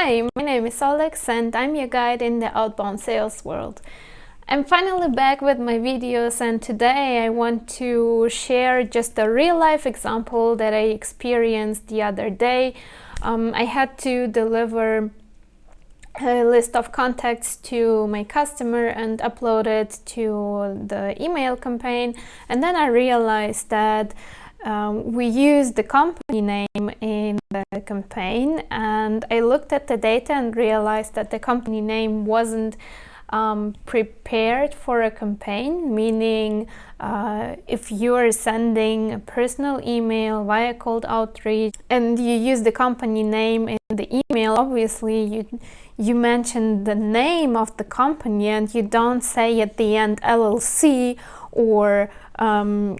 Hi, my name is Alex and I'm your guide in the outbound sales world. I'm finally back with my videos, and today I want to share just a real-life example that I experienced the other day. I had to deliver a list of contacts to my customer and upload it to the email campaign, and then I realized that we used the company name in the campaign, and I looked at the data and realized that the company name wasn't prepared for a campaign, meaning if you are sending a personal email via cold outreach and you use the company name in the email, obviously you mention the name of the company and you don't say at the end LLC or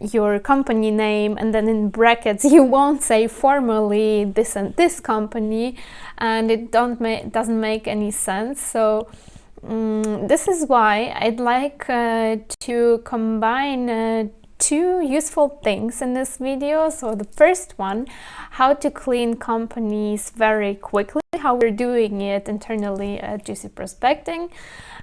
your company name, and then in brackets you won't say formally this and this company, and it doesn't make any sense. So this is why I'd like to combine two useful things in this video. So the first one, how to clean companies very quickly, how we're doing it internally at Juicy Prospecting.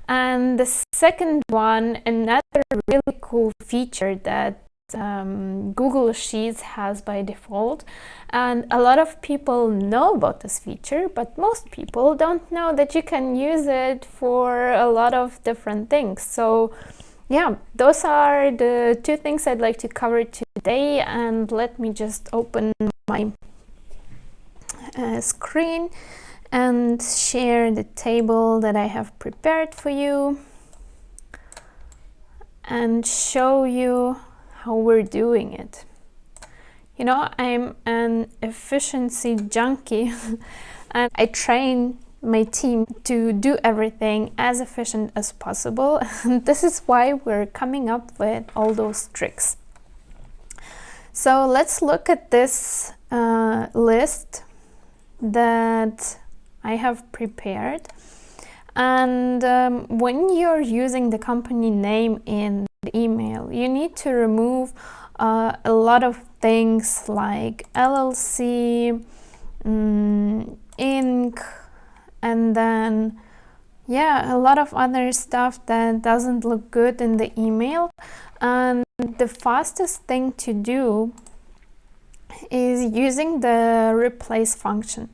And the second one, another really cool feature that Google Sheets has by default, and a lot of people know about this feature, but most people don't know that you can use it for a lot of different things. So yeah, those are the two things I'd like to cover today, and let me just open my screen and share the table that I have prepared for you and show you how we're doing it. You know, I'm an efficiency junkie and I train my team to do everything as efficient as possible, and this is why we're coming up with all those tricks. So let's look at this list that I have prepared, and when you're using the company name in the email, you need to remove a lot of things like LLC, Inc., and then a lot of other stuff that doesn't look good in the email. And the fastest thing to do is using the replace function.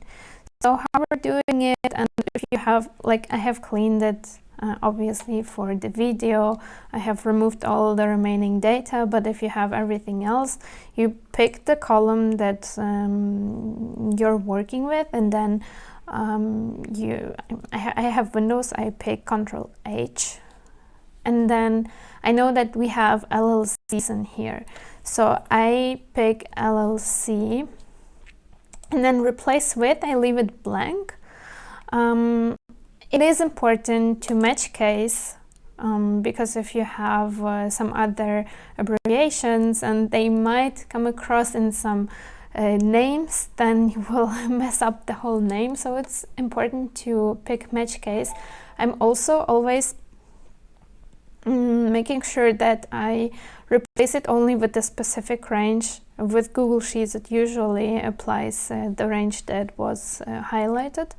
So how we're doing it, and if you have, like, I have cleaned it obviously for the video, I have removed all the remaining data, but if you have everything else, you pick the column that you're working with, and then I have Windows, I pick Control H, and then I know that we have LLCs in here, so I pick LLC, and then replace with, I leave it blank. It is important to match case, because if you have some other abbreviations and they might come across in some names, then you will mess up the whole name. So it's important to pick match case. I'm also always making sure that I replace it only with the specific range. With Google Sheets, it usually applies the range that was highlighted.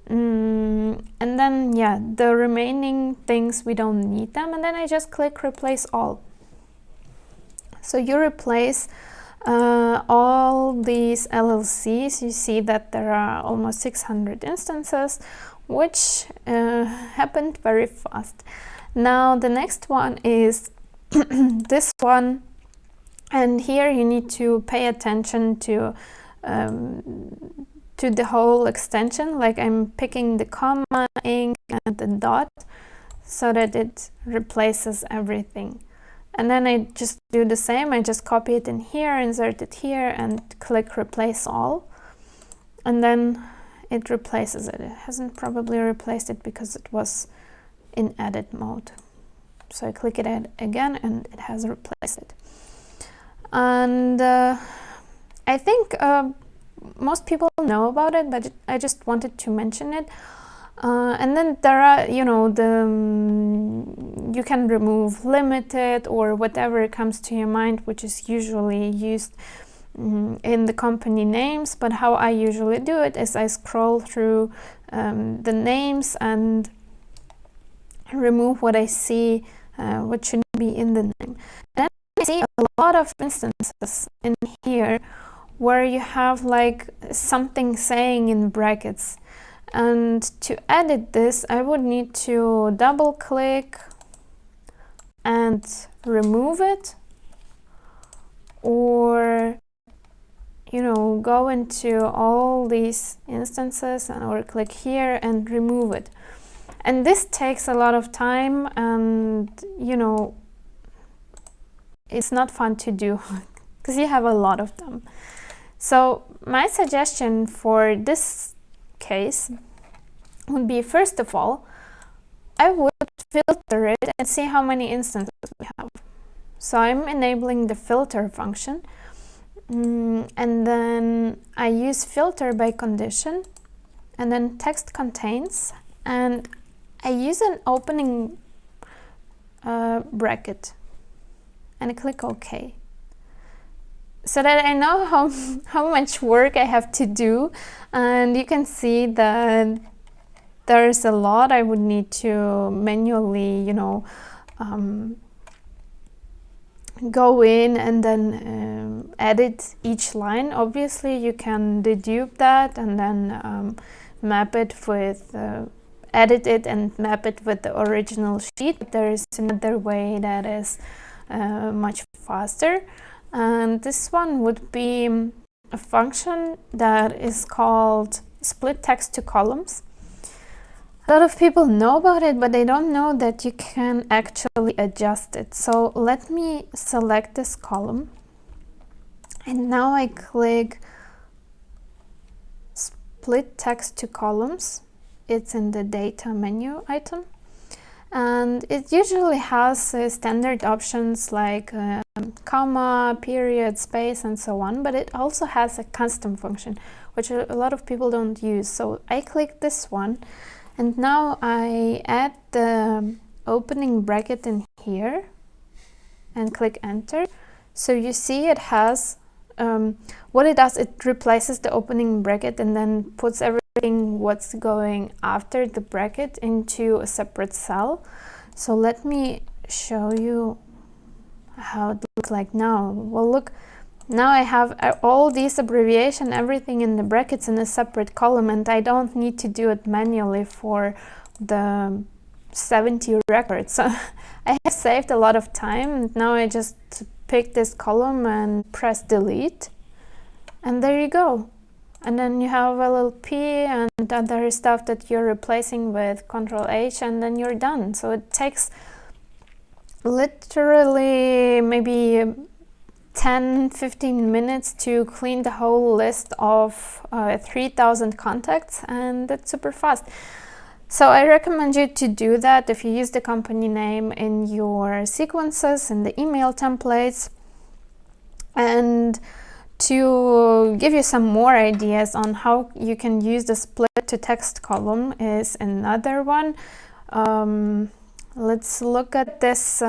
And then the remaining things, we don't need them, and then I just click replace all. So you replace all these LLCs. You see that there are almost 600 instances, which happened very fast. Now the next one is this one, and here you need to pay attention to the whole extension. Like, I'm picking the comma, Inc., and the dot, so that it replaces everything. And then I just do the same. I just copy it in here, insert it here, and click replace all, and then it replaces it. It hasn't probably replaced it because it was in edit mode. So I click it again and it has replaced it. And I think most people know about it, but I just wanted to mention it. And then there are, you know, you can remove limited or whatever comes to your mind, which is usually used in the company names, but how I usually do it is I scroll through the names and remove what I see what shouldn't be in the name. Then I see a lot of instances in here where you have like something saying in brackets, and to edit this I would need to double click and remove it, or go into all these instances or click here and remove it. And this takes a lot of time, and it's not fun to do because you have a lot of them. So my suggestion for this case would be, first of all, I would filter it and see how many instances we have. So I'm enabling the filter function, and then I use filter by condition, and then text contains, and I use an opening bracket, and I click OK, so that I know how much work I have to do. And you can see that there's a lot I would need to manually go in and then edit each line. Obviously you can dedupe that and then map it with edit it and map it with the original sheet. But there is another way that is much faster, and this one would be a function that is called split text to columns. A lot of people know about it, but they don't know that you can actually adjust it. So let me select this column, and now I click split text to columns. It's in the data menu item, and it usually has standard options like comma, period, space, and so on, but it also has a custom function which a lot of people don't use. So I click this one, and now I add the opening bracket in here and click enter. So you see it has what it does, it replaces the opening bracket and then puts everything what's going after the bracket into a separate cell. So let me show you how it looks like now. Well, look, now I have all these abbreviation, everything in the brackets in a separate column, and I don't need to do it manually for the 70 records. So I have saved a lot of time, and now I just pick this column and press delete, and there you go. And then you have a little P and other stuff that you're replacing with Ctrl H, and then you're done. So it takes literally maybe 10-15 minutes to clean the whole list of 3000 contacts, and that's super fast. So I recommend you to do that if you use the company name in your sequences and the email templates. And to give you some more ideas on how you can use the split to text column is another one. Let's look at this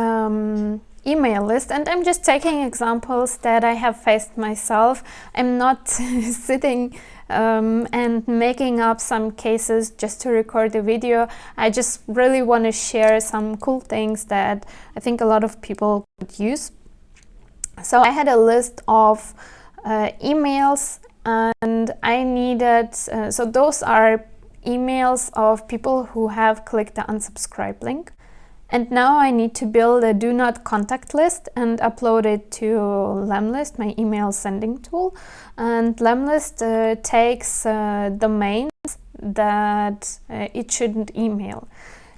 email list, and I'm just taking examples that I have faced myself. I'm not sitting and making up some cases just to record the video. I just really want to share some cool things that I think a lot of people could use. So I had a list of emails, and I needed, so those are emails of people who have clicked the unsubscribe link. And now I need to build a do not contact list and upload it to Lemlist, my email sending tool. And Lemlist takes domains that it shouldn't email.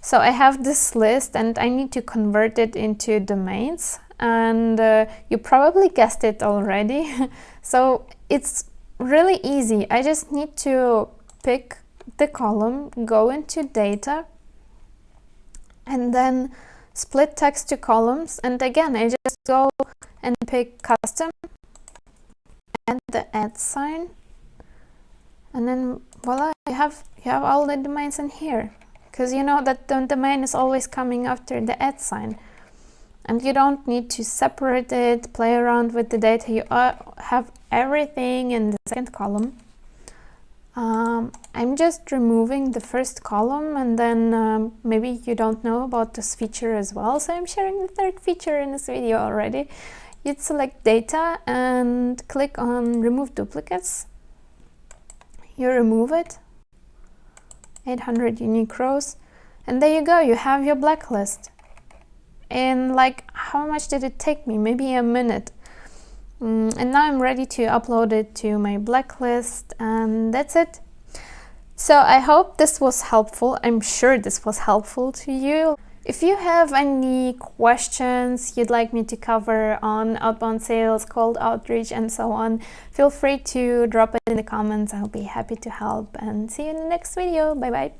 So I have this list and I need to convert it into domains. And you probably guessed it already. So it's really easy. I just need to pick the column, go into data, and then split text to columns. And again, I just go and pick custom and the @ sign, and then voila, you have all the domains in here, because you know that the domain is always coming after the @ sign. and you don't need to separate it, play around with the data. You have everything in the second column. I'm just removing the first column, and then maybe you don't know about this feature as well, so I'm sharing the third feature in this video already. You'd select data and click on remove duplicates. You remove it, 800 unique rows, and there you go, you have your blacklist. And like, how much did it take me? Maybe a minute. And now I'm ready to upload it to my blacklist, and that's it. So I hope this was helpful. I'm sure this was helpful to you. If you have any questions you'd like me to cover on outbound sales, cold outreach, and so on, feel free to drop it in the comments. I'll be happy to help, and see you in the next video. Bye bye.